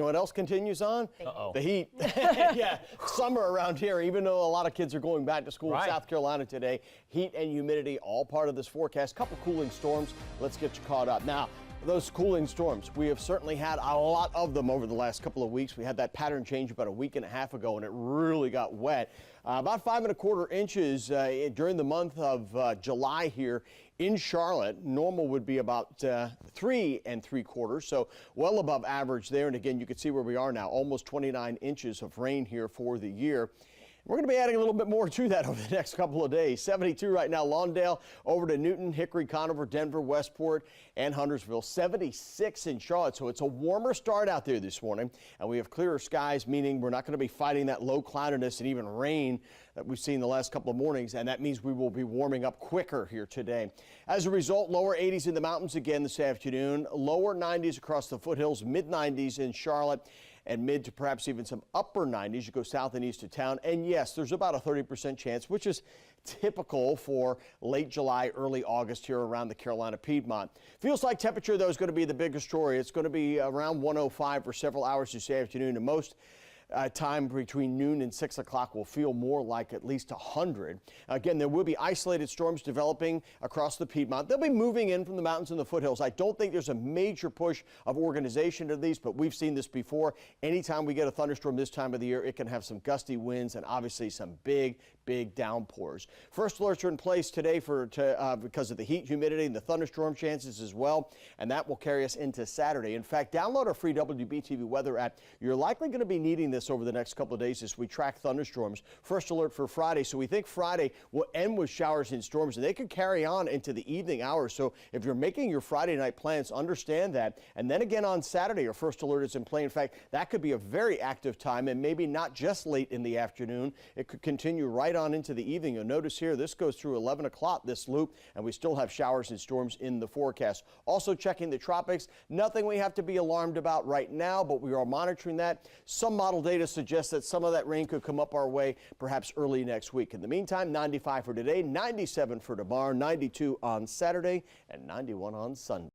You know what else continues on? Uh-oh. The heat. Yeah, summer around here, even though a lot of kids are going back to school in South Carolina today. Heat and humidity, all part of this forecast. Couple cooling storms. Let's get you caught up. Now, those cooling storms, we have certainly had a lot of them over the last couple of weeks. We had that pattern change about a week and a half ago, and it really got wet. About 5 1/4 inches during the month of July here in Charlotte. Normal would be about 3 3/4, so well above average there. And again, you can see where we are now, almost 29 inches of rain here for the year. We're going to be adding a little bit more to that over the next couple of days. 72 right now, Lawndale, over to Newton, Hickory, Conover, Denver, Westport, and Huntersville. 76 in Charlotte, so it's a warmer start out there this morning. And we have clearer skies, meaning we're not going to be fighting that low cloudiness and even rain that we've seen the last couple of mornings. And that means we will be warming up quicker here today. As a result, lower 80s in the mountains again this afternoon. Lower 90s across the foothills, mid 90s in Charlotte, and mid to perhaps even some upper 90s. You go south and east of town. And yes, there's about a 30% chance, which is typical for late July, early August here around the Carolina Piedmont. Feels like temperature, though, is going to be the biggest story. It's going to be around 105 for several hours this afternoon, and most time between noon and 6 o'clock will feel more like at least 100. Again, there will be isolated storms developing across the Piedmont. They'll be moving in from the mountains and the foothills. I don't think there's a major push of organization to these, but we've seen this before. Anytime we get a thunderstorm this time of the year, it can have some gusty winds and obviously some big downpours. First alerts are in place today because of the heat, humidity, and the thunderstorm chances as well, and that will carry us into Saturday. In fact, download our free WBTV weather app. You're likely going to be needing this over the next couple of days as we track thunderstorms. First alert for Friday, so we think Friday will end with showers and storms, and they could carry on into the evening hours. So if you're making your Friday night plans, understand that. And then again on Saturday, our first alert is in play. In fact, that could be a very active time, and maybe not just late in the afternoon. It could continue right on into the evening. You'll notice here this goes through 11 o'clock, this loop, and we still have showers and storms in the forecast. Also checking the tropics. Nothing we have to be alarmed about right now, but we are monitoring that. Some model data suggests that some of that rain could come up our way perhaps early next week. In the meantime, 95 for today, 97 for tomorrow, 92 on Saturday, and 91 on Sunday.